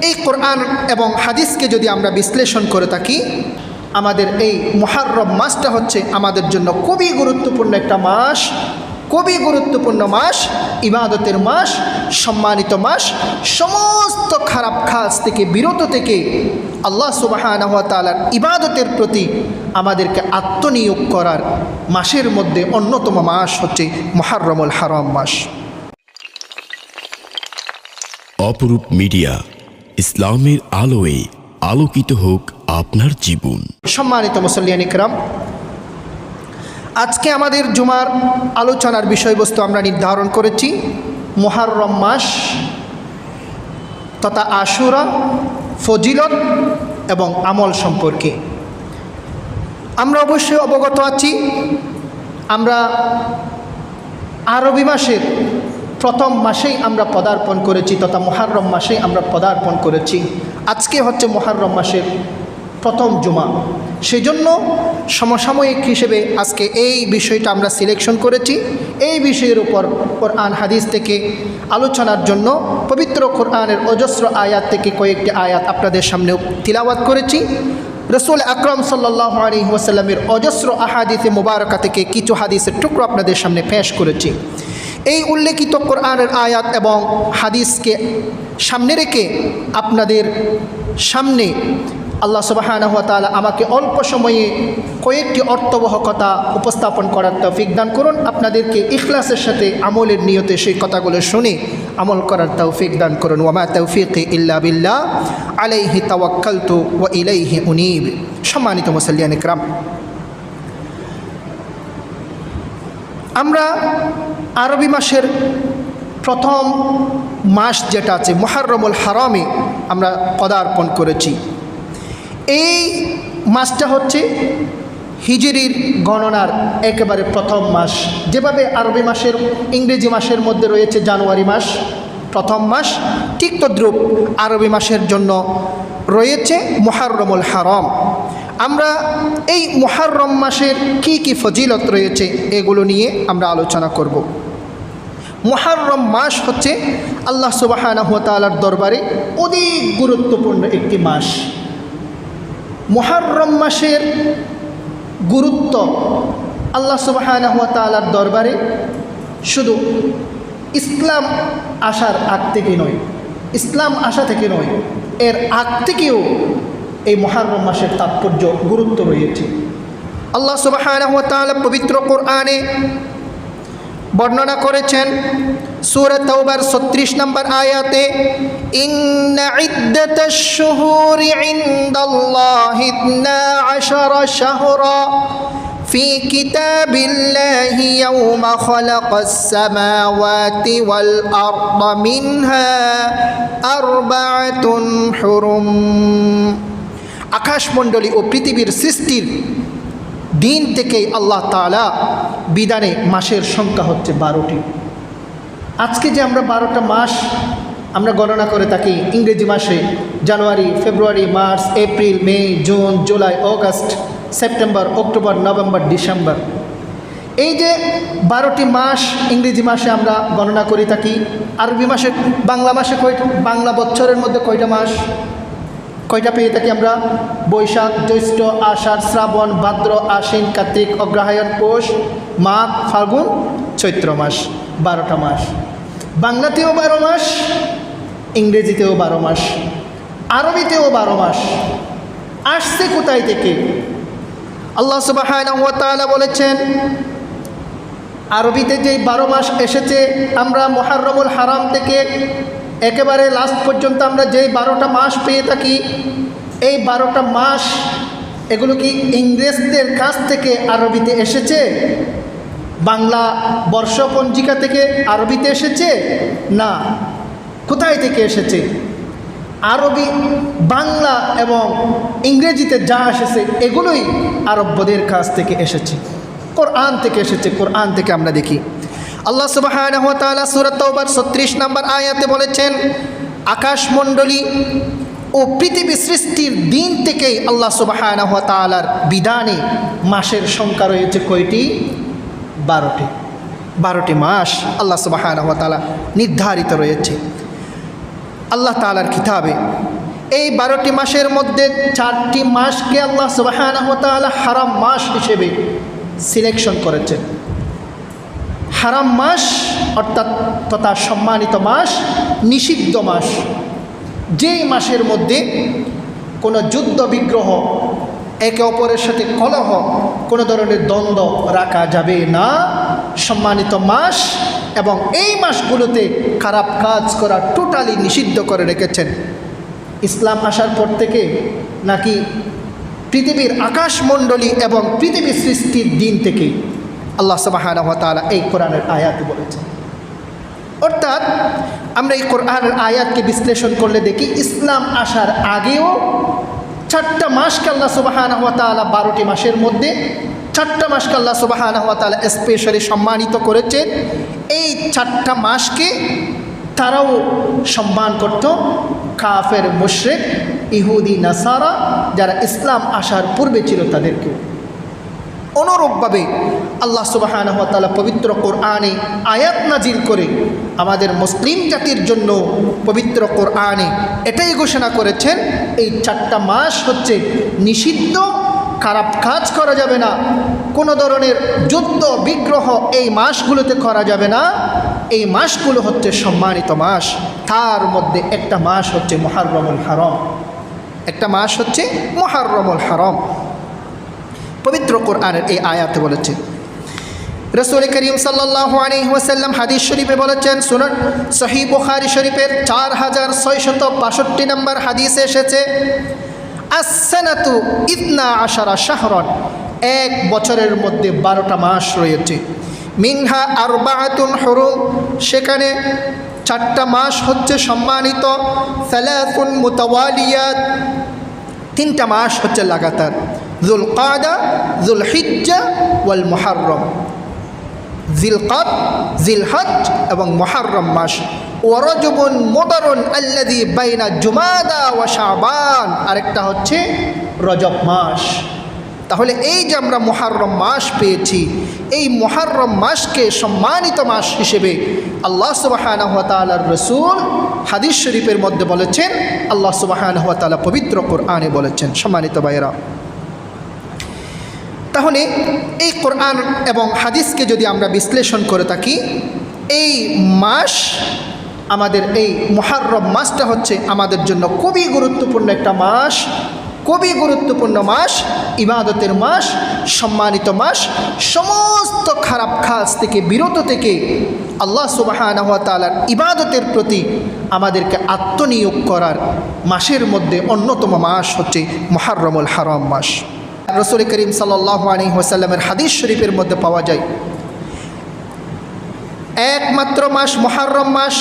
এই কোরআন এবং হাদিসকে যদি আমরা বিশ্লেষণ করে থাকি, আমাদের এই মুহররম মাসটা হচ্ছে আমাদের জন্য খুবই গুরুত্বপূর্ণ একটা মাস, খুবই গুরুত্বপূর্ণ মাস, ইবাদতের মাস, সম্মানিত মাস। সমস্ত খারাপ কাজ থেকে বিরত থেকে আল্লাহ সুবহানাহু ওয়া তাআলার ইবাদতের প্রতি আমাদেরকে আত্মনিয়োগ করার মাসের মধ্যে অন্যতম মাস হচ্ছে মুহররমুল হারাম মাস। অপরূপ মিডিয়া, ইসলামের আলোয় আলোকিত হোক আপনার জীবন। সম্মানিত মুসল্লিয়ান ইকরাম, আজকে আমাদের জুমার আলোচনার বিষয়বস্তু আমরা নির্ধারণ করেছি মুহররম মাস তথা আশুরা, ফজিলত এবং আমল সম্পর্কে। আমরা অবশ্যই অবগত আছি, আমরা আরবি মাসের প্রথম মাসেই আমরা পদার্পণ করেছি তথা মুহররম মাসেই আমরা পদার্পণ করেছি। আজকে হচ্ছে মুহররম মাসের প্রথম জুমা, সেজন্য সমসাময়িক হিসেবে আজকে এই বিষয়টা আমরা সিলেকশন করেছি। এই বিষয়ের উপর কোরআন হাদিস থেকে আলোচনার জন্য পবিত্র কোরআনের অজস্র আয়াত থেকে কয়েকটি আয়াত আপনাদের সামনে তিলাওয়াত করেছি। রসুল আকরম সাল্লাল্লাহু আলাইহি ওয়াসাল্লামের অজস্র আহাদিসে মুবারকা থেকে কিছু হাদিসের টুকরো আপনাদের সামনে পেশ করেছি। এই উল্লেখিত কোরআনের আয়াত এবং হাদিসকে সামনে রেখে আপনাদের সামনে আল্লাহ সুবহানাহু ওয়া তাআলা আমাকে অল্প সময়ে কয়েকটি অর্থবহ কথা উপস্থাপন করার তৌফিক দান করুন। আপনাদেরকে ইখলাসের সাথে আমলের নিয়তে সেই কথাগুলো শুনে আমল করার তৌফিক দান করুন। ওয়া মা তাওফীকি ইল্লা বিল্লাহ আলাইহি তাওয়াক্কালতু ওয়া ইলাইহি উনীব। সম্মানিত মুসল্লিয়ান ইকরাম, আমরা আরবি মাসের প্রথম মাস যেটা আছে মুহররমুল হারামে আমরা পদার্পণ করেছি। এই মাসটা হচ্ছে হিজরির গণনার একেবারে প্রথম মাস। যেভাবে আরবি মাসের ইংরেজি মাসের মধ্যে রয়েছে জানুয়ারি মাস প্রথম মাস, ঠিক তদ্রূপ আরবি মাসের জন্য রয়েছে মুহররমুল হারাম। আমরা এই মুহররম মাসের কি কি ফজিলত রয়েছে এগুলো নিয়ে আমরা আলোচনা করব। মুহররম মাস হচ্ছে আল্লাহ সুবহানাহু ওয়া তাআলার দরবারে অধিক গুরুত্বপূর্ণ একটি মাস। মুহররম মাসের গুরুত্ব আল্লাহ সুবহানাহু ওয়া তাআলার দরবারে শুধু ইসলাম আসার আগ থেকে নয়, ইসলাম আসা থেকে নয়, এর আগ থেকেও এই মুহররম মাসের তাৎপর্য গুরুত্ব রয়েছে। আল্লাহ সুবহানাহু ওয়া তাআলা পবিত্র কোরআনে বর্ণনা করেছেন সূরা তাওবার 36 নম্বর আয়াতে, ইন্না ইদ্দাতাশ শুহুরি ইনদাল্লাহি 12 শাহরা ফি কিতাবিল্লাহি ইয়াওমা খালাকাস সামাওয়াতি ওয়াল আরদা মিনহা আরবাআতুন হুরুম। আকাশমণ্ডলী ও পৃথিবীর সৃষ্টির দিন থেকেই আল্লাহ তাআলা বিধানে মাসের সংখ্যা হচ্ছে 12টি। আজকে যে আমরা 12টা মাস আমরা গণনা করে থাকি ইংরেজি মাসে, January, February, March, April, May, June, July, August, September, October, November, December, এই যে 12টি মাস ইংরেজি মাসে আমরা গণনা করে থাকি। আরবি মাসে, বাংলা মাসে বাংলা বছরের মধ্যে কয়টা মাস, কয়টা পেয়ে থাকি আমরা? বৈশাখ, জ্যৈষ্ঠ, আষাঢ়, শ্রাবণ, ভাদ্র, আশ্বিন, কার্তিক, অগ্রহায়ণ, পৌষ, মাঘ, ফাল্গুন, চৈত্র মাস। 12টা মাস। বাংলাতেও 12 মাস, ইংরেজিতেও 12 মাস, আরবিতেও 12 মাস। আসছে কোথায় থেকে? আল্লাহ সুবহানাহু ওয়া তাআলা বলেছেন, আরবিতে যেই 12 মাস এসেছে, আমরা মুহররমুল হারাম থেকে একেবারে লাস্ট পর্যন্ত আমরা যেই 12টা মাস পেয়ে থাকি, এই 12টা মাস এগুলো কি ইংরেজদের কাছ থেকে আরবিতে এসেছে? বাংলা বর্ষপঞ্জিকা থেকে আরবিতে এসেছে? না। কোথায় থেকে এসেছে? আরবি, বাংলা এবং ইংরেজিতে যা এসেছে এগুলোই আরবদের কাছ থেকে এসেছে, কোরআন থেকে এসেছে। কোরআন থেকে আমরা দেখি আল্লাহ সুবহানাহু ওয়া তাআলা সূরা তাওবার 36 নম্বর আয়াতে বলেছেন, আকাশমণ্ডলী ও পৃথিবী সৃষ্টির দিন থেকেই আল্লাহ সুবহানাহু ওয়া তাআলার বিধানে মাসের সংখ্যা রয়েছে কয়টি? 12টি। 12টি মাস আল্লাহ সুবহানাহু ওয়া তাআলা নির্ধারিত রয়েছে। আল্লাহ তাআলার কিতাবে এই 12টি মাসের মধ্যে 4টি মাসকে আল্লাহ সুবহানাহু ওয়া তাআলা হারাম মাস হিসেবে সিলেকশন করেছেন। হারাম মাস অর্থাৎ তথা সম্মানিত মাস, নিষিদ্ধ মাস, যেই মাসের মধ্যে কোনো যুদ্ধ বিগ্রহ, একে অপরের সাথে কলহ, কোনো ধরনের দ্বন্দ্ব রাখা যাবে না, সম্মানিত মাস। এবং এই মাসগুলোতে খারাপ কাজ করা টোটালি নিষিদ্ধ করে রেখেছেন। ইসলাম আসার পর থেকে নাকি পৃথিবীর আকাশমণ্ডলী এবং পৃথিবী সৃষ্টির দিন থেকে আল্লাহ সুবহানাহু ওয়া তাআলা এই কোরআনের আয়াত বলেছেন। অর্থাৎ আমরা এই কোরআনের আয়াতকে বিশ্লেষণ করলে দেখি ইসলাম আসার আগেও 4টা মাসকে আল্লাহ সুবহানাহু ওয়া তাআলা 12টি মাসের মধ্যে 4টা মাসকে আল্লাহ সুবহানাহু ওয়া তাআলা স্পেশালি সম্মানিত করেছেন। এই 4টা মাসকে তারাও সম্মান করত, কাফের, মুশরিক, ইহুদি, নাসারা যারা ইসলাম আসার পূর্বে ছিল তাদেরকেও। অনুরূপভাবে আল্লাহ সুবহানাহু ওয়া তাআলা পবিত্র কোরআনে আয়াত নাজিল করে আমাদের মুসলিম জাতির জন্য পবিত্র কোরআনে এটাই ঘোষণা করেছেন, এই 4টা মাস হচ্ছে নিষিদ্ধ, খারাপ কাজ করা যাবে না, কোনো ধরনের যুদ্ধ বিগ্রহ এই মাসগুলোতে করা যাবে না। এই মাসগুলো হচ্ছে সম্মানিত মাস। তার মধ্যে একটা মাস হচ্ছে মুহাররমুল হারাম, একটা মাস হচ্ছে মুহাররমুল হারাম। পবিত্র কোরআনের এই আয়াতে বলেছে, রাসূল করিম সাল্লাল্লাহু আলাইহি ওয়াসাল্লাম হাদিস শরীফে বলেছেন, সুনান সহিহ বুখারী শরীফের 4662 নম্বর হাদিসে এসেছে, as-sanatu 12 শাহরান, এক বছরের মধ্যে 12টা মাস রয়েছে। মিনহা আরবাআতুন হুরুম, সেখানে 4টা মাস হচ্ছে সম্মানিত। সালাসুন মুতাওয়ালিয়াত, 3টা মাস হচ্ছে লাগাতার। যুলকাদা, যুলহিজ্জা ওয়াল মুহাররম, জিলকাদ, জিলহজ এবং মুহাররম মাস। ওয়া রজবুন মুদারুন আল্লাযী বাইনা জুমাদা ওয়া শাবান, আরেকটা হচ্ছে রজব মাস। তাহলে এই যে আমরা মুহাররম মাস পেয়েছি, এই মুহাররম মাসকে সম্মানিত মাস হিসেবে আল্লাহ সুবহানাহু ওয়া তাআলার রাসূল হাদিস শরীফের মধ্যে বলেছেন, আল্লাহ সুবহানাহু ওয়া তাআলা পবিত্র কোরআনে বলেছেন। সম্মানিত ভাইরা, তাহলে এই কোরআন এবং হাদিসকে যদি আমরা বিশ্লেষণ করে থাকি, এই মাস আমাদের, এই মুহাররম মাসটা হচ্ছে আমাদের জন্য খুবই গুরুত্বপূর্ণ একটা মাস, খুবই গুরুত্বপূর্ণ মাস, ইবাদতের মাস, সম্মানিত মাস। সমস্ত খারাপ কাজ থেকে বিরত থেকে আল্লাহ সুবহানাহু ওয়া তাআলার ইবাদতের প্রতি আমাদেরকে আত্মনিয়োগ করার মাসের মধ্যে অন্যতম মাস হচ্ছে মুহাররমুল হারাম মাস। রাসূল করিম সাল্লাল্লাহু আলাইহি ওয়াসাল্লামের হাদিস শরীফের মধ্যে পাওয়া যায়, একমাত্র মাস মুহাররম মাস,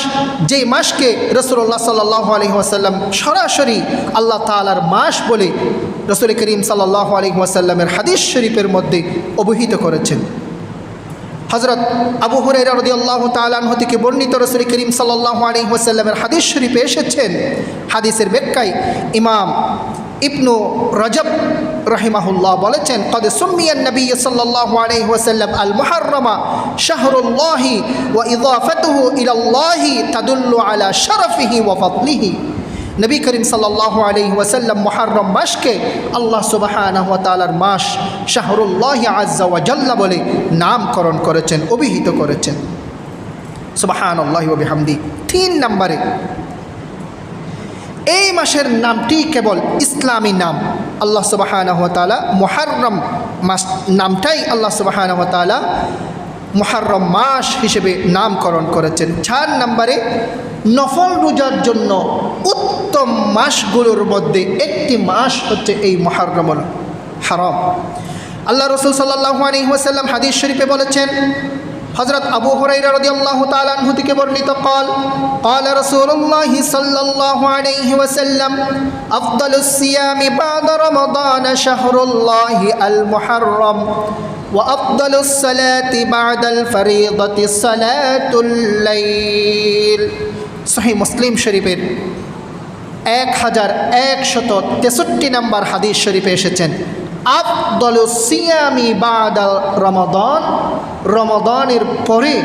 যেই মাসকে রাসূলুল্লাহ সাল্লাল্লাহু আলাইহি ওয়াসাল্লাম সরাসরি আল্লাহ তাআলার মাস বলে রাসূল করিম সাল্লাল্লাহু আলাইহি ওয়াসাল্লামের হাদিস শরীফের মধ্যে অবহিত করেছেন। হযরত আবু হুরায়রা রাদিয়াল্লাহু তাআলা আনহু থেকে বর্ণিত, রাসূল করিম সাল্লাল্লাহু আলাইহি ওয়াসাল্লামের হাদিস শরীফে এসেছেন, হাদিসের ব্যাখ্যায় ইমাম ইবনু রজব রাহিমাহুল্লাহ বলেছেন, কদ সুম্মিয়ান নবী সাল্লাল্লাহু আলাইহি ওয়াসাল্লাম আল মুহাররমা শাহরুল্লাহি ওয়া ইদাফাতুহু ইলাল্লাহি তাদুল্লু আলা শারাফিহি ওয়া ফাদলিহি। নবী করিম সাল্লাল্লাহু আলাইহি ওয়াসাল্লাম মুহাররম মাসকে আল্লাহ সুবহানাহু ওয়া তাআলার মাস শাহরুল্লাহি আযজা ওয়া জাল্লা বলে নামকরণ করেছেন, অভিহিত করেছেন। সুবহানাল্লাহি ওয়া বিহামদি। 3 নম্বরে, এই মাসের নামটি কেবল ইসলামী নাম। আল্লাহ সুবহানাহু ওয়া তাআলা মুহাররম মাস নামটাই আল্লাহ সুবহানাহু ওয়া তাআলা মুহাররম মাস হিসেবে নামকরণ করেছেন। 4 নম্বরে, নফল রোজার জন্য উত্তম মাসগুলোর মধ্যে একটি মাস হচ্ছে এই মুহাররমুল হারাম। আল্লাহ রাসূল সাল্লাল্লাহু আলাইহি ওয়াসাল্লাম হাদিস শরীফে বলেছেন, হযরত আবু হুরায়রা রাদিয়াল্লাহু তাআলা আনহু থেকে বর্ণিত, قال رسول الله صلى الله عليه وسلم أفضل الصيام بعد رمضان شهر الله المحرم وأفضل الصلاة بعد الفريضة صلاة الليل। সহিহ মুসলিম শরীফের 1163 নম্বর হাদিস শরীফে এসেছেন, আফদলুস সিয়ামি বাদা রমাদান, রমাদানের পরে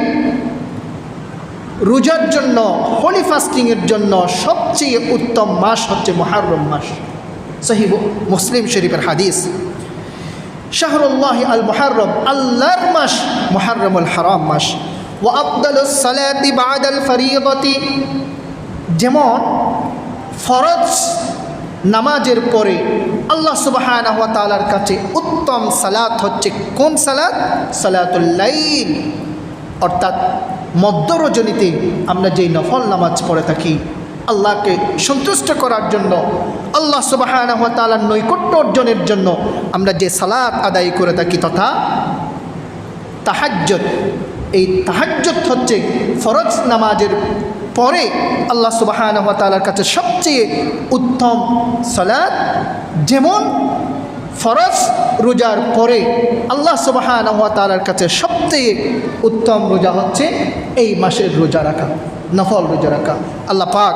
রোজার জন্য, হোলি ফাস্টিংয়ের জন্য সবচেয়ে উত্তম মাস হচ্ছে মুহররম মাস। সহিহ মুসলিম শরীফের হাদিস, শাহরুল্লাহ আল মুহররম, আল্লাহর মাস, মুহররমুল হারাম মাস। ওয়া আফদালুস সালাতি বাদাল ফরিয়দাতি, যেমন ফরজ নামাজের পরে আল্লাহ সুবহানাহু ওয়া তাআলার কাছে উত্তম সালাত হচ্ছে কোন সালাত? সালাতুল লাইল, অর্থাৎ মধ্য রজনীতে আমরা যেই নফল নামাজ পড়ে থাকি আল্লাহকে সন্তুষ্ট করার জন্য, আল্লাহ সুবহানাহু ওয়া তাআলার নৈকট্য অর্জনের জন্য আমরা যে সালাত আদায় করে থাকি তথা তাহাজ্জুদ। এই তাহাজ্জুদ হচ্ছে ফরজ নামাজের পরে আল্লাহ সুবহানাহু ওয়া তাআলার কাছে সবচেয়ে উত্তম সালাত। যেমন ফরজ রোজার পরে আল্লাহ সুবহানাহু ওয়া তাআলার কাছে সবচেয়ে উত্তম রোজা হচ্ছে এই মাসের রোজা রাখা, নফল রোজা রাখা। আল্লাহ পাক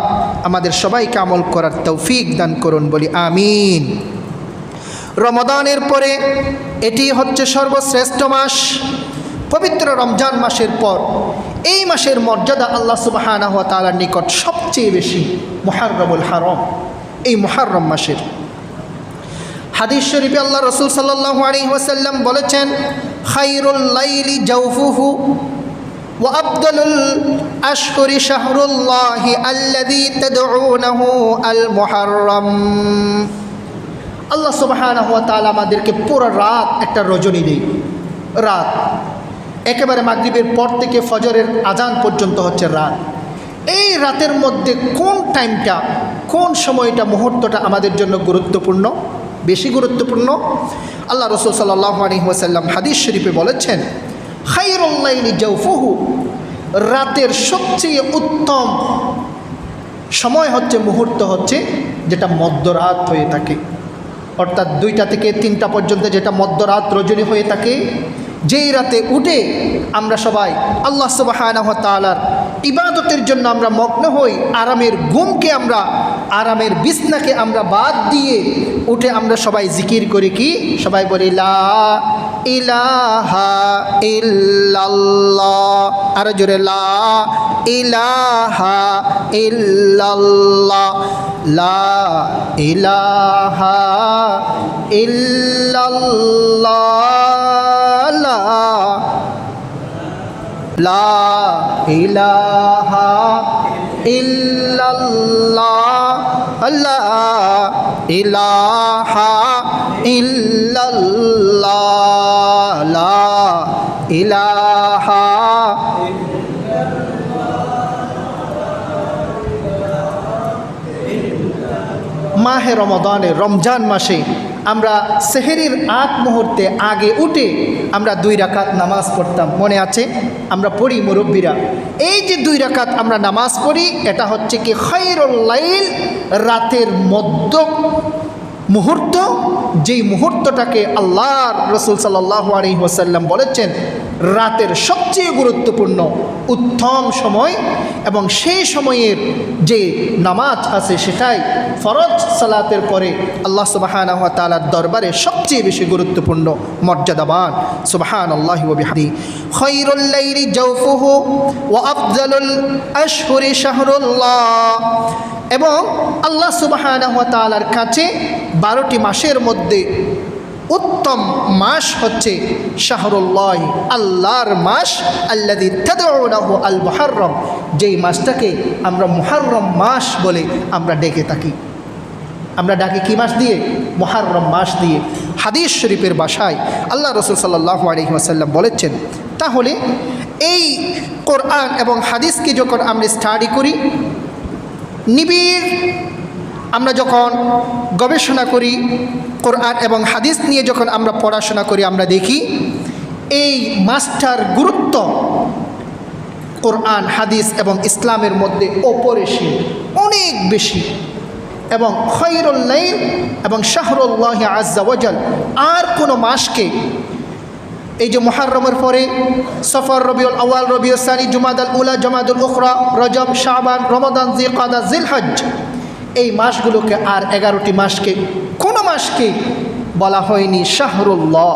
আমাদের সবাইকে আমল করার তৌফিক দান করুন, বলি আমিন। রমাদানের পরে এটি হচ্ছে সর্বশ্রেষ্ঠ মাস, পবিত্র রমজান মাসের পর এই মাসের মর্যাদা আল্লাহ সুবহানাহু ওয়া তাআলার নিকট সবচেয়ে বেশি মুহররমুল হারাম, এই মুহররম মাসের। হাদিস শরীফে আল্লাহ রাসূল সাল্লাল্লাহু আলাইহি ওয়াসাল্লাম বলেছেন, খায়রুল লাইলি জাওফুহু ওয়া আফদালুল আশহুরি শাহরুল্লাহি আল্লাযী তাদউনাহু আল মুহররম। আল্লাহ সুবহানাহু ওয়া তাআলা আমাদেরকে পুরো রাত একটা রজনী দেয়। রাত একেবারে মাগরিবের পর থেকে ফজরের আজান পর্যন্ত হচ্ছে রাত। এই রাতের মধ্যে কোন টাইমটা, কোন সময়টা, মুহূর্তটা আমাদের জন্য গুরুত্বপূর্ণ, বেশি গুরুত্বপূর্ণ? আল্লাহ রাসূল সাল্লাল্লাহু আলাইহি ওয়াসাল্লাম হাদিস শরীফে বলেছেন, খায়রুল লাইলি জাওফুহু, রাতের সবচেয়ে উত্তম সময় হচ্ছে, মুহূর্ত হচ্ছে যেটা মধ্যরাত হয়ে থাকে, অর্থাৎ 2টা থেকে 3টা পর্যন্ত যেটা মধ্যরাত রজনী হয়ে থাকে। যেই রাতে উঠে আমরা সবাই আল্লাহ সুবহানাহু ওয়া তাআলার ইবাদতের জন্য আমরা মগ্ন হই, আরামের ঘুমকে আমরা, আরামের বিছনাকে আমরা বাদ দিয়ে উঠে আমরা সবাই জিকির করি। কি? সবাই বলি লা ইলাহা ইল্লাল্লাহ, আরো জোরে লা ইলাহা ইল্লাল্লাহ, লা ইলাহা ইল্লাল্লাহ, লা ইলাহা ইল্লাল্লাহ, লা ইলাহা ইল্লাল্লাহ, লা ইলাহা। মাহে রমাদানে, রমজান মাসে আমরা সেহরির আগ মুহূর্তে আগে উঠে আমরা 2 রাকাত নামাজ পড়তাম, মনে আছে? আমরা পড়ি মুরব্বীরা। এই যে 2 রাকাত আমরা নামাজ পড়ি, এটা হচ্ছে কি খায়রুল লাইল, রাতের মধ্য মুহূর্ত, যেই মুহূর্তটাকে আল্লাহর রাসূল সাল্লাল্লাহু আলাইহি ওয়াসাল্লাম বলেছেন রাতের সবচেয়ে গুরুত্বপূর্ণ উত্তম সময়, এবং সেই সময়ের যে নামাজ আছে সেটাই ফরজ সালাতের পরে আল্লাহ সুবহানাহু ওয়া তাআলার দরবারে সবচেয়ে বেশি গুরুত্বপূর্ণ, মর্যাদাবান। সুবহানাল্লাহি ওয়া বিহামদিহি। খায়রুল লাইলি জাওফুহু ওয়া আফজালুল আশহুরি শাহরুল্লাহ, এবং আল্লাহ সুবহানাহু ওয়া তাআলার কাছে 12টি মাসের মধ্যে উত্তম মাস হচ্ছে শাহরুল্লাহ, আল্লাহর মাস, আল্লাযী তাদউনাহু আল মুহররম, যেই মাসটাকে আমরা মুহররম মাস বলে আমরা ডেকে থাকি। আমরা ডাকি কি মাস দিয়ে? মুহররম মাস দিয়ে। হাদিস শরীফের ভাষায় আল্লাহ রাসূল সাল্লাল্লাহু আলাইহি ওয়াসাল্লাম বলেছেন, তাহলে এই কোরআন এবং হাদিসকে যখন আমরা স্টাডি করি, নিবিড় আমরা যখন গবেষণা করি, কোরআন এবং হাদিস নিয়ে যখন আমরা পড়াশোনা করি, আমরা দেখি এই মাসটার গুরুত্ব কোরআন, হাদিস এবং ইসলামের মধ্যে অপরিসীম, অনেক বেশি। এবং খায়রুল লাইল এবং শাহরুল্লাহ আজ্জা ওয়াজাল, আর কোনো মাসকে, এই যে মুহররমের পরে সফর, রবিউল আউয়াল, রবিউল সানি, জুমাদাল উলা, জমাদাল উখরা, রজব, শাবান, রমাদান, জিলকাদা, জিলহজ, এই মাসগুলোকে, আর 11টি মাসকে, কোনো মাসকে বলা হয়নি শাহরুল্লাহ,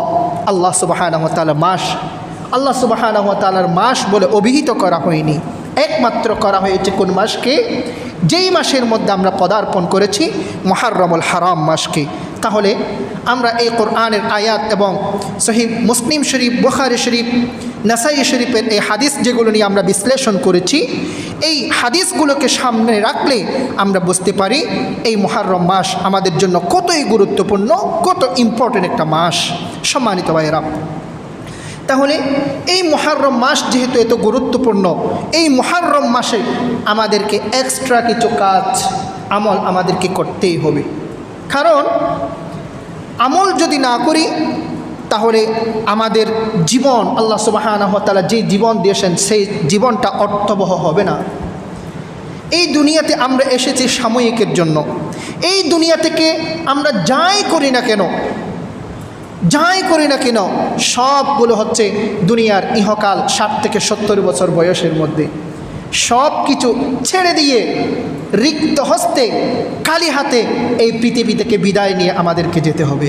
আল্লাহ সুবহানাহু ওয়া তাআলা মাস, আল্লাহ সুবহানাহু ওয়া তাআলার মাস বলে অভিহিত করা হয়নি। একমাত্র করা হয়েছে কোন মাসকে? যেই মাসের মধ্যে আমরা পদার্পণ করেছি, মুহররমুল হারাম মাসকে। তাহলে আমরা এই কোরআনের আয়াত এবং সহিহ মুসলিম শরীফ, বুখারী শরীফ, নাসাই শরীফের এই হাদিস যেগুলো নিয়ে আমরা বিশ্লেষণ করেছি, এই হাদিসগুলোকে সামনে রাখলে আমরা বুঝতে পারি এই মুহররম মাস আমাদের জন্য কতই গুরুত্বপূর্ণ, কত ইম্পর্টেন্ট একটা মাস। সম্মানিত ভাইয়েরা, তাহলে এই মুহররম মাস যেহেতু এত গুরুত্বপূর্ণ, এই মুহররম মাসে আমাদেরকে এক্সট্রা কিছু কাজ, আমল আমাদেরকে করতেই হবে। কারণ আমল যদি না করি তাহলে আমাদের জীবন, আল্লাহ সুবহানাহু ওয়া তাআলা যে জীবন দিয়েছেন সেই জীবনটা অর্থবহ হবে না। এই দুনিয়াতে আমরা এসেছি সাময়িকের জন্য। এই দুনিয়া থেকে আমরা যাই করি না কেন সবগুলো হচ্ছে দুনিয়ার ইহকাল 60 থেকে 70 বছর বয়সের মধ্যে। সব কিছু ছেড়ে দিয়ে রিক্ত হস্তে, খালি হাতে এই পৃথিবী থেকে বিদায় নিয়ে আমাদেরকে যেতে হবে।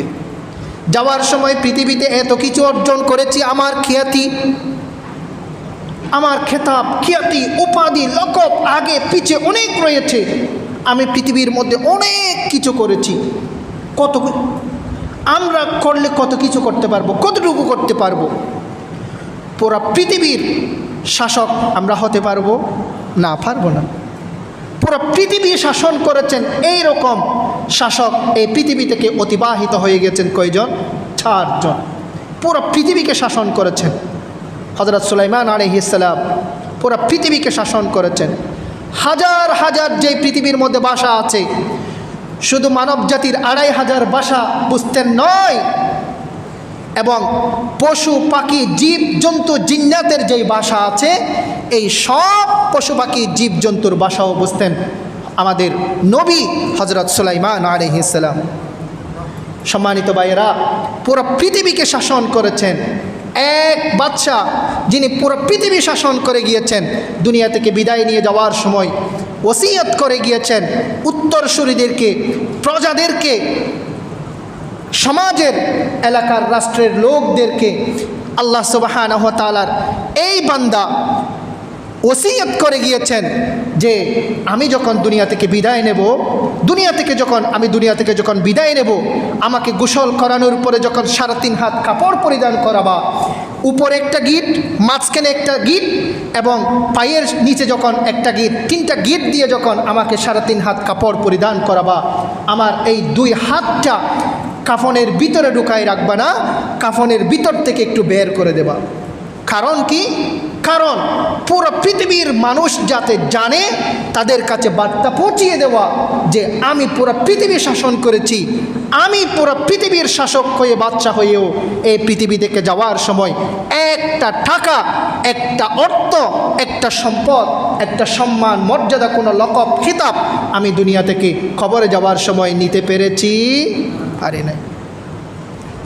যাওয়ার সময় পৃথিবীতে এত কিছু অর্জন করেছি, আমার খ্যাতি, আমার খেতাব, খ্যাতি, উপাধি, লকব আগে পিছে অনেক রয়েছে। আমি পৃথিবীর মধ্যে অনেক কিছু করেছি। কত আমরা করলে কত কিছু করতে পারবো, কতটুকু করতে পারবো? পুরো পৃথিবীর শাসক আমরা হতে পারবো না? পারবো না। পুরো পৃথিবী শাসন করেছেন এই রকম শাসক এই পৃথিবী থেকে অতিবাহিত হয়ে গেছেন কয়জন? 4 জন। পুরো পৃথিবীকে শাসন করেছেন। হযরত সুলাইমান আলাইহিস সালাম পুরো পৃথিবীকে শাসন করেছেন। হাজার হাজার যে পৃথিবীর মধ্যে ভাষা আছে, শুধু মানব জাতির 2500 ভাষা বুঝতেন নয়, এবং পশু পাখি জীব জন্তু জিন্নাতের যেই ভাষা আছে, এই সব পশু পাখি জীব জন্তুর ভাষাও বুঝতেন আমাদের নবী হযরত সুলাইমান আলাইহিস সালাম। সম্মানিত ভাইয়েরা, পুরো পৃথিবীকে শাসন করেছেন এক বাদশাহ, যিনি পুরো পৃথিবী শাসন করে গিয়েছেন। দুনিয়া থেকে বিদায় নিয়ে যাওয়ার সময় ওসিয়ত করে গিয়েছেন উত্তরসূরিদেরকে, প্রজাদেরকে, সমাজের, এলাকার, রাষ্ট্রের লোকদেরকে। আল্লাহ সুবহানাহু ওয়া তাআলার এই বান্দা ওসিয়ত করে গিয়েছেন যে আমি যখন দুনিয়া থেকে বিদায় নেব, দুনিয়া থেকে যখন বিদায় নেব, আমাকে গোসল করানোর পরে যখন 3.5 হাত কাপড় পরিধান করাবা, উপরে একটা গিট, মাঝখানে একটা গিট এবং পায়ের নিচে যখন একটা গিট, 3টা গিট দিয়ে যখন আমাকে 3.5 হাত কাপড় পরিধান করাবা, আমার এই 2 হাতটা কাফনের ভিতরে ঢুকাই রাখবা না, কাফনের ভিতর থেকে একটু বের করে দেবা। কারণ কি? কারণ পুরো পৃথিবীর মানুষ যাতে জানে, তাদের কাছে বার্তা পৌঁছিয়ে দেওয়া যে আমি পুরো পৃথিবী শাসন করেছি, আমি পুরো পৃথিবীর শাসক হয়ে, বাদশা হয়েও এই পৃথিবী থেকে যাওয়ার সময় একটা টাকা, একটা অর্থ, একটা সম্পদ, একটা সম্মান, মর্যাদা, কোনো লকব, খিতাব আমি দুনিয়া থেকে কবরে যাওয়ার সময় নিতে পেরেছি? পারি নাই।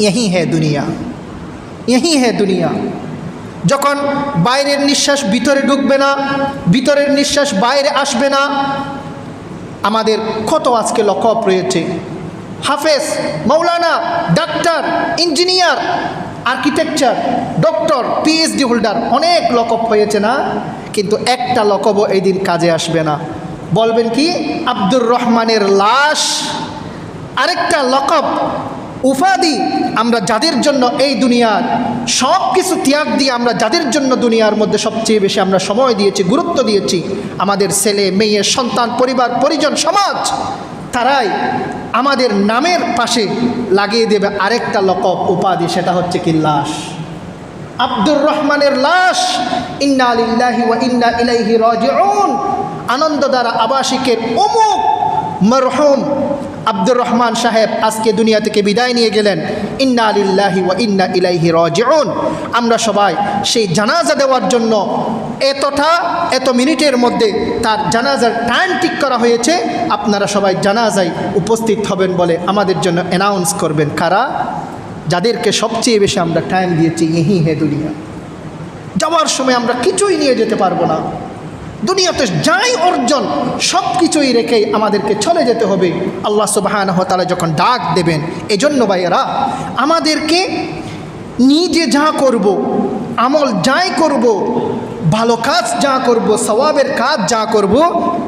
यही है दुनिया। যখন বাইরের নিঃশ্বাস ভিতরে ঢুকবে না, ভিতরের নিঃশ্বাস বাইরে আসবে না। আমাদের কত আজকে লকব রয়েছে, হাফেজ, মৌলানা, doctor, engineer, architecture, doctor, PhD holder, অনেক লকব হয়েছে না? কিন্তু একটা লকবও এই দিন কাজে আসবে না। বলবেন কি? আব্দুর রহমানের লাশ। আরেকটা লকব, উপাধি, আমরা যাদের জন্য এই দুনিয়ার সব কিছু ত্যাগ দিয়ে আমরা যাদের জন্য দুনিয়ার মধ্যে সবচেয়ে বেশি আমরা সময় দিয়েছি, গুরুত্ব দিয়েছি, আমাদের ছেলে মেয়ে, সন্তান, পরিবার, পরিজন, সমাজ, তারাই আমাদের নামের পাশে লাগিয়ে দেবে আরেকটা লকব, উপাধি, সেটা হচ্ছে কি? লাশ। আব্দুর রহমানের লাশ। ইন্না লিল্লাহি ওয়া ইন্না ইলাইহি রাজিউন। আনন্দ দ্বারা আবাসিকের অমুক মরহুম আব্দুর রহমান সাহেব আজকে দুনিয়া থেকে বিদায় নিয়ে গেলেন। ইন্না লিল্লাহি ওয়া ইন্না ইলাইহি রাজিউন। আমরা সবাই সেই জানাজা দেওয়ার জন্য এত মিনিটের মধ্যে তার জানাজার টাইম ঠিক করা হয়েছে। আপনারা সবাই জানাজায় উপস্থিত হবেন বলে আমাদের জন্য অ্যানাউন্স করবেন। কারা? যাদেরকে সবচেয়ে বেশি আমরা টাইম দিয়েছি। यही है দুনিয়া। যাওয়ার সময় আমরা কিছুই নিয়ে যেতে পারবো না। দুনিয়াতে যাই অর্জন সব কিছুই রেখেই আমাদেরকে চলে যেতে হবে আল্লাহ সুবহানাহু ওয়া তাআলা যখন ডাক দেবেন। এজন্য ভাইয়েরা, আমাদেরকে নিজে যা করব, আমল যাই করব, ভালো কাজ যা করব, সওয়াবের কাজ যা করব,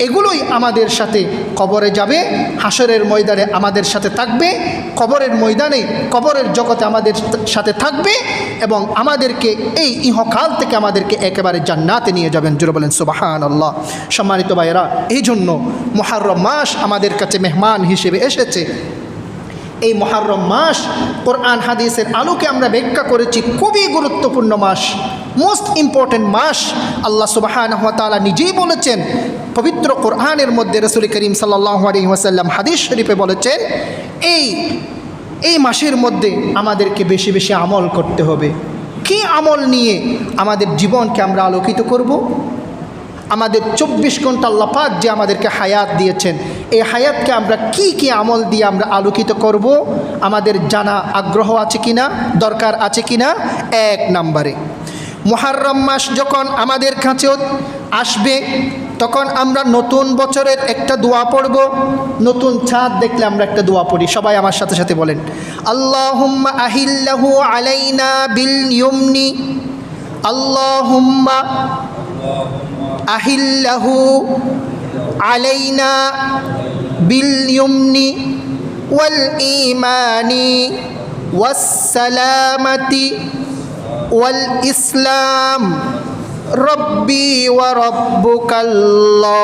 এগুলোই আমাদের সাথে কবরে যাবে, হাসরের ময়দানে আমাদের সাথে থাকবে, কবরের ময়দানে কবরের জগতে আমাদের সাথে থাকবে এবং আমাদেরকে এই ইহকাল থেকে আমাদেরকে একেবারে জান্নাতে নিয়ে যাবেন। জোরে বলেন সুবহানাল্লাহ। সম্মানিত ভাইয়েরা, এই জন্য মুহররম মাস আমাদের কাছে মেহমান হিসেবে এসেছে। এই মুহররম মাস কোরআন হাদিসের আলোকে আমরা ব্যাখ্যা করেছি খুবই গুরুত্বপূর্ণ মাস, মোস্ট ইম্পর্টেন্ট মাস। আল্লাহ সুবহানাহু ওয়া তাআলা নিজেই বলেছেন পবিত্র কোরআনের মধ্যে, রাসূল করিম সাল্লাল্লাহু আলাইহি ওয়াসাল্লাম হাদিস শরীফে বলেছেন এই মাসের মধ্যে আমাদেরকে বেশি বেশি আমল করতে হবে। কি আমল নিয়ে আমাদের জীবনকে আমরা আলোকিত করব? আমাদের 24 ঘন্টা আল্লাহ পাক যে আমাদেরকে হায়াত দিয়েছেন, এই হায়াতকে আমরা কি আমল দিয়ে আমরা আলোকিত করব, আমাদের জানা আগ্রহ আছে কিনা, দরকার আছে কিনা? 1 নম্বরে, মুহররম মাস যখন আমাদের কাছেও আসবে তখন আমরা নতুন বছরের একটা দোয়া পড়ব। নতুন চাঁদ দেখলে আমরা একটা দোয়া পড়ি, সবাই আমার সাথে সাথে বলেন, আল্লাহুম্মা আহিল্লাহু আলাইনা বিল ইয়ুমনি, আল্লাহুম্মা আহিল্লাহু আলাইনা বিল ইয়ুমনি ওয়াল ঈমানি ওয়াস সালামাতি ওয়াল ইসলাম রব্বি ওয়া রব্বুকাল্লাহ।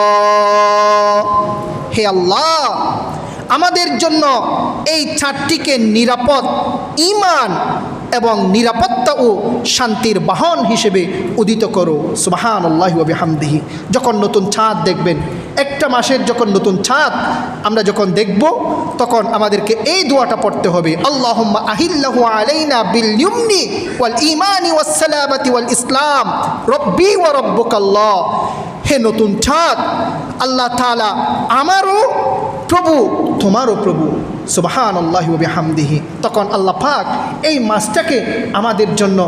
হে আল্লাহ, আমাদের জন্য এই চারটিকে নিরাপদ, ঈমান এবং নিরাপত্তা ও শান্তির বাহন হিসেবে উদিত করো। সুবহানাল্লাহি ওয়া বিহামদিহি। যখন নতুন চাঁদ দেখবেন, একটা মাসের যখন নতুন চাঁদ আমরা যখন দেখব, তখন আমাদেরকে এই দোয়াটা পড়তে হবে, আল্লাহুম্মা আহিল্লাহু আলাইনা বিল ইয়ুমনি ওয়াল ঈমানি ওয়াস সালামাতি ওয়াল ইসলাম রব্বি ওয়া রব্বুকাল্লাহ। হে নতুন চাঁদ, আল্লাহ তাআলা আমারও প্রভু, তোমারও প্রভু। সুবহানাল্লাহি ওয়া বিহামদিহি। তখন আল্লাহ পাক এই মাসটাকে আমাদের জন্য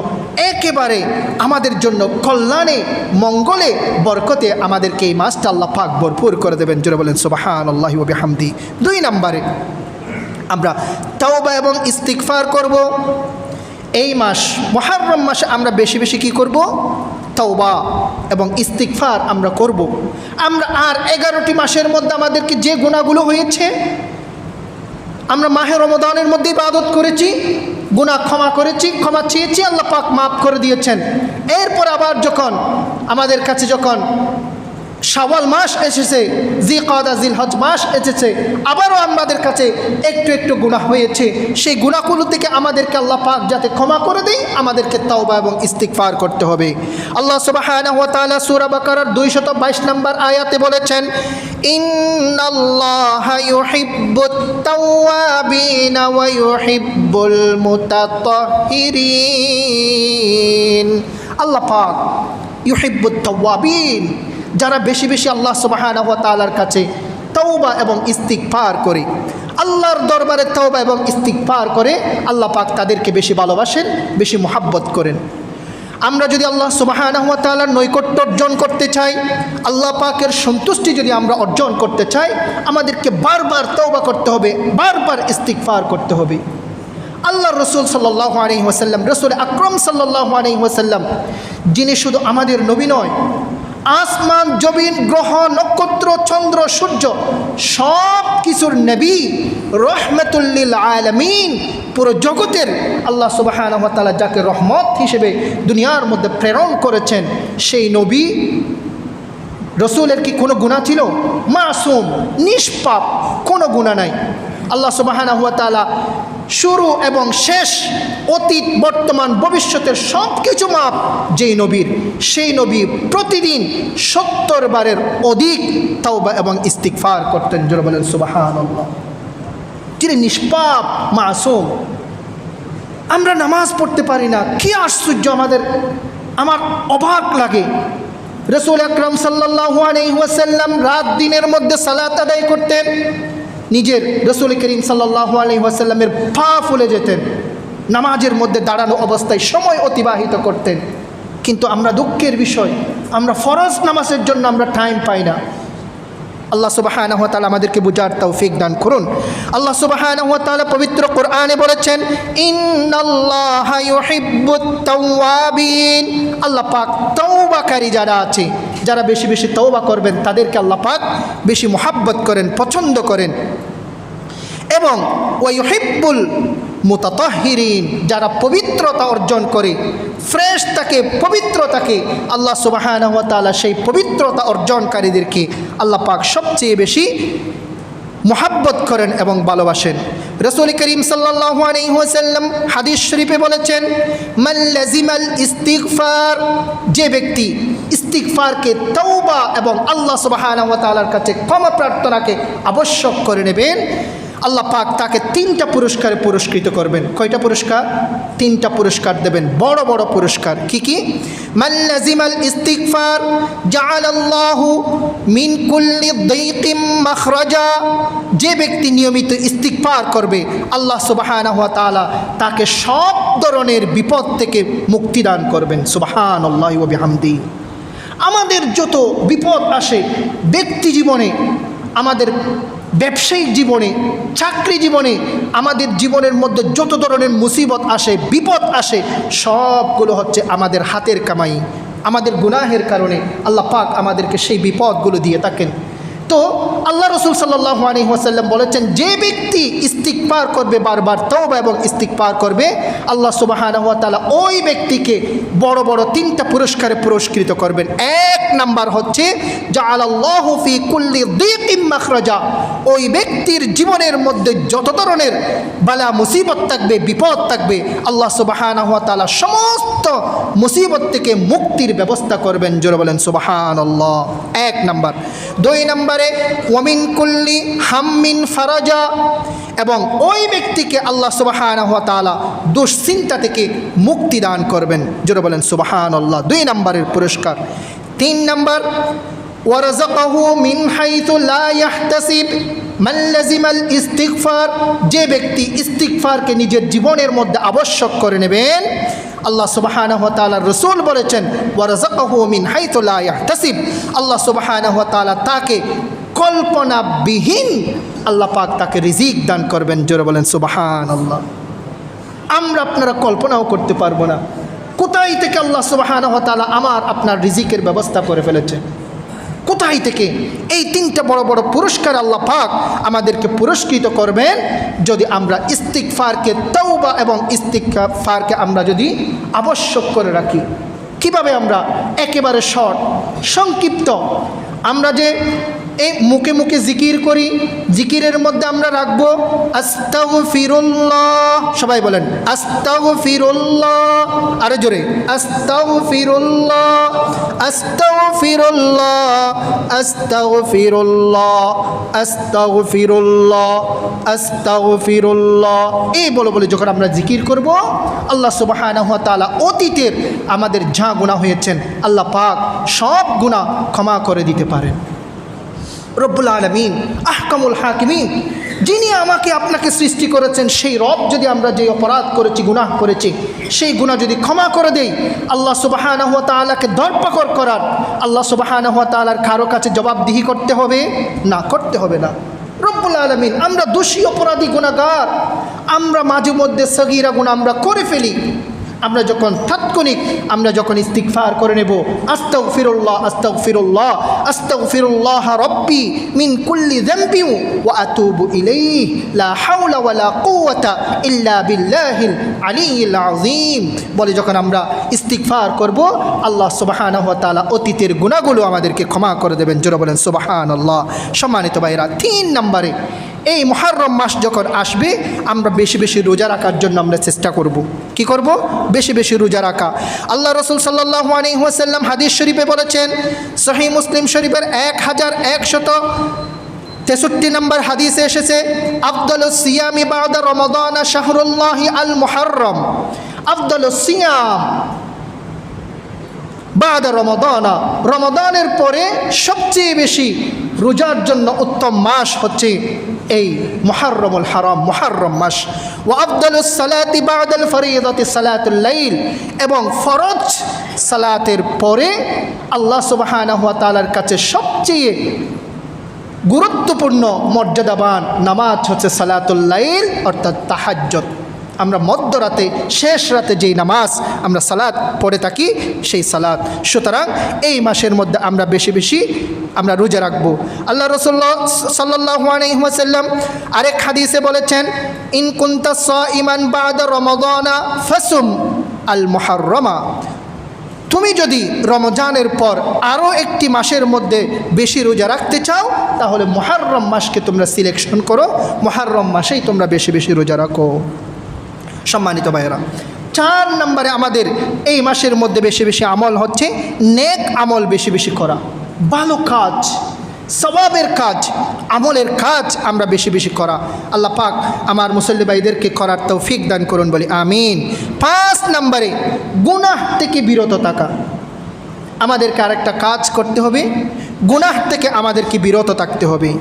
একেবারে আমাদের জন্য কল্যাণে, মঙ্গলে, বরকতে আমাদেরকে এই মাসটা আল্লাহ পাক ভরপুর করে দেবেন। জোরে বলেন সুবহানাল্লাহি ওয়া বিহামদিহি। 2 নম্বরে আমরা তাওবা এবং ইস্তিগফার করব। এই মাস মুহররম মাসে আমরা বেশি বেশি কি করব? তাওবা এবং ইস্তিগফার আমরা করব। আমরা আর 11টি মাসের মধ্যে আমাদেরকে যে গুনাহগুলো হয়েছে, আমরা মাহে রমজানের মধ্যে ইবাদত করেছি, গুনাহ ক্ষমা করেছি, ক্ষমা চেয়েছি, আল্লাহ পাক মাফ করে দিয়েছেন। এরপর আবার যখন আমাদের কাছে যখন শাওয়াল মাস এসেছে, জিলকাদা জিলহজ মাস এসেছে, আবারও আমাদের কাছে একটু একটু গুনাহ হয়েছে। সেই গুনাহগুলো থেকে আমাদেরকে আল্লাহ পাক যাতে ক্ষমা করে দেয়, আমাদেরকে তাওবা এবং ইস্তিগফার করতে হবে। আল্লাহ সুবহানাহু ওয়া তাআলা সূরা বাকারার 222 নম্বর আয়াতে বলেছেন, ইন্নাল্লাহা ইউহিব্বুত তাওয়াবিনা ওয়া ইউহিব্বুল মুতাতাহহিরিন। আল্লাহ পাক ইউহিব্বুত তাওয়াবিন, যারা বেশি বেশি আল্লাহ সুবহানাহু ওয়া তাআলার কাছে তাওবা এবং ইস্তিগফার করে, আল্লাহর দরবারে তাওবা এবং ইস্তিগফার করে, আল্লাহ পাক তাদেরকে বেশি ভালোবাসেন, বেশি মহব্বত করেন। আমরা যদি আল্লাহ সুবহানাহু ওয়া তাআলার নৈকট্য অর্জন করতে চাই, আল্লাহ পাকের সন্তুষ্টি যদি আমরা অর্জন করতে চাই, আমাদেরকে বারবার তাওবা করতে হবে, বারবার ইস্তিগফার করতে হবে। আল্লাহর রাসূল সাল্লাল্লাহু আলাইহি ওয়াসাল্লাম, রাসূল আকরাম সাল্লাল্লাহু আলাইহি ওয়াসাল্লাম, যিনি শুধু আমাদের নবী নয়, আসমান, জমিন, গ্রহ, নক্ষত্র, চন্দ্র, সূর্য সব কিছুর নবী, রহমাতুল লিল আলামিন, পুরো জগতের আল্লাহ সুবহানাহু ওয়া তাআলা যাকে রহমত হিসেবে দুনিয়ার মধ্যে প্রেরণ করেছেন, সেই নবী রসুলের কি কোনো গুনাহ ছিল? মাসুম, নিষ্পাপ, কোনো গুনাহ নাই। আল্লাহ সুবহানাহু ওয়া তাআলা শুরু এবং শেষ, অতীত, বর্তমান, ভবিষ্যতের সব কিছু মাপ যেই নবীর, সেই নবী প্রতিদিন 70 বারের অধিক তাওবা এবং ইস্তিগফার করতেন। জোরে বলেন সুবহানাল্লাহ। তিনি নিষ্পাপ, মাসুম। আমরা নামাজ পড়তে পারি না, কি আশ্চর্য! আমার অবাক লাগে। রাসূল আকরাম সাল্লাল্লাহু আলাইহি ওয়াসাল্লাম রাত দিনের মধ্যে সালাত আদায় করতেন, নিজের রাসূল করিম সাল্লাল্লাহু আলাইহি ওয়াসাল্লামের পা ফুলে যেতেন, নামাজের মধ্যে দাঁড়ানো অবস্থায় সময় অতিবাহিত করতেন। কিন্তু আমরা দুঃখের বিষয়, আমরা ফরজ নামাজের জন্য আমরা টাইম পাই না। আল্লাহ সুবহানাহু ওয়া তাআলা আমাদেরকে বুঝার তৌফিক দান করুন। আল্লাহ সুবহানাহু ওয়া তাআলা পবিত্র কোরআনে বলেছেন, ইন্নাল্লাহা ইউহিব্বুত তাওয়াবিন। আল্লাহ পাক তওবাকারী যারা আছে, যারা বেশি বেশি তওবা করবেন, তাদেরকে আল্লাহ পাক বেশি মুহাব্বত করেন, পছন্দ করেন। এবং ওয়াইহিব্বুল মুতাতাহহিরিন, যারা পবিত্রতা অর্জন করে, ফ্রেশ থাকে, পবিত্র থাকে, আল্লাহ সুবহানাহু ওয়া তাআলা সেই পবিত্রতা অর্জনকারীদেরকে আল্লাহ পাক সবচেয়ে বেশি মুহাব্বত করেন এবং ভালোবাসেন। রাসূল করিম সাল্লাল্লাহু আলাইহি ওয়াসাল্লাম হাদিস শরীফে বলেছেন, মান লাজিমাল ইস্তিগফার, যে ব্যক্তি ইস্তিগফারকে, তওবা এবং আল্লাহ সুবহানাহু ওয়া তাআলার কাছে ক্ষমা প্রার্থনাকে আবশ্যক করে নেবেন, আল্লাহ পাক তাকে 3টা পুরস্কারে পুরস্কৃত করবেন। কয়টা পুরস্কার? 3টা পুরস্কার দেবেন, বড় বড় পুরস্কার। কি কি? মান লাজিমাল ইস্তিগফার জাআলাল্লাহু মিন কুল্লি দাইকিম মাখরাজা, যে ব্যক্তি নিয়মিত ইস্তিগফার করবে, আল্লাহ সুবহানাহু ওয়া তাআলা তাকে সব ধরনের বিপদ থেকে মুক্তি দান করবেন। সুবহানাল্লাহি ওয়া বিহামদিহি। আমাদের যত বিপদ আসে ব্যক্তি জীবনে, আমাদের ব্যবসায়িক জীবনে, চাকরি জীবনে, আমাদের জীবনের মধ্যে যত ধরনের মুসিবত আসে, বিপদ আসে, সবগুলো হচ্ছে আমাদের হাতের কামাই। আমাদের গুনাহের কারণে আল্লাহ পাক আমাদেরকে সেই বিপদগুলো দিয়ে থাকেন। তো আল্লাহ রাসূল সাল্লাল্লাহু আলাইহি ওয়াসাল্লাম বলেছেন, যে ব্যক্তি ইস্তিগফার করবে, বারবার তওবা এবং ইস্তিগফার করবে, আল্লাহ সুবহানাহু ওয়া তাআলা ওই ব্যক্তিকে বড় বড় 3টা পুরস্কারে পুরস্কৃত করবেন। 1 নাম্বার হচ্ছে জাআলাল্লাহু ফি কুল্লি দাইকিম মাখরাজা, ওই ব্যক্তির জীবনের মধ্যে যত ধরনের বালা মুসিবত থাকবে, বিপদ থাকবে, আল্লাহ সুবহানাহু ওয়া তাআলা সমস্ত মুসিবত থেকে মুক্তির ব্যবস্থা করবেন। জোরে বলেন সুবহানাল্লাহ। 1 নাম্বার। 2 নাম্বার, ওয়ামিন কুল্লি হাম্মিন ফারাজা, এবং ওই ব্যক্তিকে আল্লাহ সুবহানাহু ওয়া তাআলা দুশ্চিন্তা থেকে মুক্তি দান করবেন। জোরে বলেন সুবহানাল্লাহ। 2 নম্বরের পুরস্কার। 3 নম্বর, ওয়ারাযাকাহু মিন হাইতু লা ইয়াহতাসিব মান লাজিমাল ইস্তিগফার, যে ব্যক্তি ইস্তিগফারকে নিজের জীবনের মধ্যে আবশ্যক করে নেবেন, আল্লাহ সুবহানাহু ওয়া তাআলা রাসূল বলেছেন, ওয়ারাযাকাহু মিন হাইতু লা ইয়াহতাসিব, আল্লাহ সুবহানাহু ওয়া তাআলা তাকে কল্পনাবিহীন আল্লাহ পাক তাকে রিজিক দান করবেন। জোরে বলেন সুবহানাল্লাহ। আমরা আপনারা কল্পনাও করতে পারবো না কোথায় থেকে আল্লাহ সুবহানাহু ওয়া তাআলা আমার আপনার রিজিকের ব্যবস্থা করে ফেলেছেন। কোথায় থেকে এই 3টা বড় বড় পুরস্কার আল্লাহ পাক আমাদেরকে পুরস্কৃত করবেন যদি আমরা ইস্তিগফারকে, তওবা এবং ইস্তিগফারকে আমরা যদি আবশ্যক করে রাখি। কিভাবে আমরা একেবারে শর্ট, সংক্ষিপ্ত, আমরা যে এই মুখে মুখে জিকির করি, জিকিরের মধ্যে আমরা রাখবো আস্তাগফিরুল্লাহ। সবাই বলেন আস্তাগফিরুল্লাহ, আরো জোরে আস্তাগফিরুল্লাহ, আস্তাগফিরুল্লাহ, আস্তাগফিরুল্লাহ, আস্তাগফিরুল্লাহ, আস্তাগফিরুল্লাহ। এই বলে বলে যখন আমরা জিকির করব, আল্লাহ সুবহানাহু ওয়া তাআলা অতীতের আমাদের যা গুনাহ হয়েছেন আল্লাহ পাক সব গুনাহ ক্ষমা করে দিতে পারেন। রব্বুল আলামিন, আহকামুল হাকিমিন, যিনি আমাকে আপনাকে সৃষ্টি করেছেন, সেই রব যদি আমরা যে অপরাধ করেছি, গুনাহ করেছি, সেই গুনাহ যদি ক্ষমা করে দেই, আল্লাহ সুবহানাহু ওয়া তাআলাকে ধরপাকড় করার, আল্লাহ সুবহানাহু ওয়া তাআলার কারো কাছে জবাবদিহি করতে হবে না? করতে হবে না। রব্বুল আলামিন, আমরা দোষী, অপরাধী, গুনাহগার, আমরা মাঝে মধ্যে সগীরা গুনাহ আমরা করে ফেলি। আমরা যখন তাৎক্ষণিক আমরা যখন ইস্তিগফার করে নেব, আস্তাগফিরুল্লাহ, আস্তাগফিরুল্লাহ, আস্তাগফিরুল্লাহ রাব্বি মিন কুল্লি যামবি ওয়া আতুবু ইলাইহি লা হাওলা ওয়ালা কুওয়াতা ইল্লা বিল্লাহিল আলিয়্যিল আযীম বলে যখন আমরা ইস্তিগফার করব, আল্লাহ সুবহানাহু ওয়া তাআলা অতীতের গুনাহগুলো আমাদেরকে ক্ষমা করে দেবেন। জোরে বলেন সুবহানাল্লাহ। সম্মানিত ভাইরা, 3 নম্বরে এই মুহররম মাস যখন আসবে, আমরা বেশি বেশি রোজা রাখার জন্য আমরা চেষ্টা করব। কি করব? বেশি বেশি রোজা রাখা। আল্লাহ রাসূল সাল্লাল্লাহু আলাইহি ওয়াসাল্লাম হাদিস শরীফে বলেছেন, সহিহ মুসলিম শরীফের 1163 নম্বর হাদিসে এসেছে, আফদালুস সিয়ামি বা'দা রমাদান শাহরুল্লাহি আল মুহররম, আফদালুস সিয়াম বা'দা রমাদান, রমাদানের পরে সবচেয়ে বেশি রোজার জন্য উত্তম মাস হচ্ছে এই মুহররমুল হারাম, মুহররম মাস। ওয়া আফদালুস সালাতি বা'দাল ফরিদাতি সালাতুল লাইল, এবং ফরজ সালাতের পরে আল্লাহ সুবহানাহু ওয়া তাআলার কাছে সবচেয়ে গুরুত্বপূর্ণ মর্যাদাবান নামাজ হচ্ছে সালাতুল লাইল অর্থাৎ তাহাজ্জুদ। আমরা মধ্যরাতে শেষ রাতে যেই নামাজ আমরা সালাত পড়ে থাকি সেই সালাত। সুতরাং এই মাসের মধ্যে আমরা বেশি বেশি আমরা রোজা রাখবো। আল্লাহ রাসূলুল্লাহ সাল্লাল্লাহু আলাইহি ওয়াসাল্লাম আরেক হাদিসে বলেছেন, ইন কুনতা সাইমান বাদা রমাদানা ফাসুম আল মুহাররমা। তুমি যদি রমজানের পর আরও একটি মাসের মধ্যে বেশি রোজা রাখতে চাও তাহলে মুহাররম মাসকে তোমরা সিলেকশন করো, মুহাররম মাসেই তোমরা বেশি বেশি রোজা রাখো। সম্মানিত ভাইয়েরা, 4 নম্বরে আমাদের এই মাসের মধ্যে বেশি বেশি আমল হচ্ছে নেক আমল বেশি বেশি করা, ভালো কাজ, সওয়াবের কাজ, আমলের কাজ আমরা বেশি বেশি করা। আল্লাহ পাক আমার মুসল্লি ভাইদেরকে করার তৌফিক দান করুন, বলি আমিন। 5 নম্বরে গুনাহ থেকে বিরত থাকা। আমাদেরকে আরেকটা কাজ করতে হবে, গুনাহ থেকে আমাদেরকে বিরত থাকতে হবে।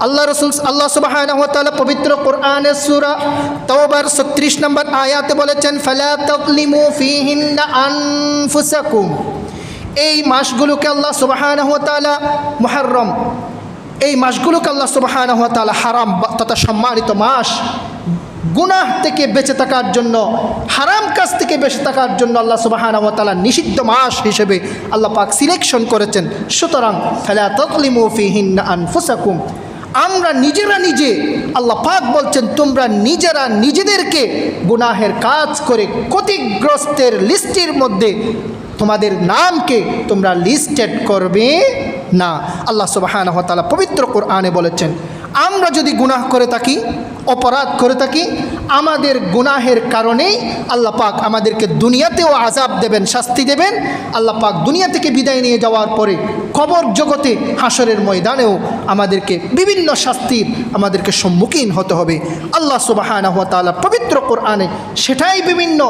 আল্লাহ সুবহানাহু ওয়া তাআলা পবিত্র কোরআনের সূরা তাওবার 36 নম্বর আয়াতে বলেছেন, ফালা তাযলিমু ফীহিন্না আনফুসাকুম। এই মাসগুলোকে আল্লাহ সুবহানাহু ওয়া তাআলা মুহররম, এই মাসগুলোকে আল্লাহ সুবহানাহু ওয়া তাআলা হারাম তথা সম্মানিত মাস। গুনাহ থেকে বেঁচে থাকার জন্য, হারাম কাজ থেকে বেঁচে থাকার জন্য আল্লাহ সুবহানাহু ওয়া তাআলা নিষিদ্ধ মাস হিসেবে আল্লাহ পাক সিলেকশন করেছেন। সুতরাং ফালা তাযলিমু ফীহিন্না আনফুসাকুম, আমরা নিজেরা নিজে, আল্লাহ পাক বলছেন তোমরা নিজেরা নিজেদেরকে গুনাহের কাজ করে ক্ষতিগ্রস্তের লিস্টের মধ্যে তোমাদের নামকে তোমরা লিস্টেড করবে না। আল্লাহ সুবহানাহু ওয়া তাআলা পবিত্র কোরআনে বলেছেন, আমরা যদি গুনাহ করে থাকি, অপরাধ করে থাকি, আমাদের গুনাহের কারণেই আল্লাহ পাক আমাদেরকে দুনিয়াতেও আযাব দেবেন, শাস্তি দেবেন। আল্লাহ পাক দুনিয়া থেকে বিদায় নিয়ে যাওয়ার পরে কবর জগতে, হাসরের ময়দানেও আমাদেরকে বিভিন্ন শাস্তির আমাদেরকে সম্মুখীন হতে হবে। আল্লাহ সুবহানাহু ওয়া তাআলা পবিত্র কোরআনে সেটাই বিভিন্ন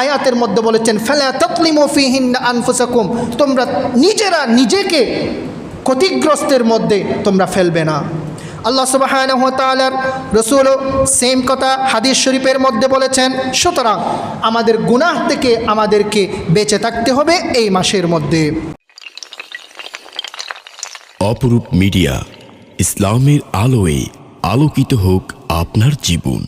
আয়াতের মধ্যে বলেছেন, ফালা তাযলিমু ফীহিন্না আনফুসাকুম, তোমরা নিজেরা নিজেকে ক্ষতিগ্রস্তের মধ্যে তোমরা ফেলবে না। আল্লাহ সুবহানাহু ওয়া তাআলার রাসূলও সেম কথা হাদিস শরীফের মধ্যে বলেছেন। সুতরাং আমাদের গুনাহ থেকে আমাদেরকে বেঁচে থাকতে হবে এই মাসের মধ্যে। অপরূপ মিডিয়া, ইসলামের আলোয় আলোকিত হোক আপনার জীবন।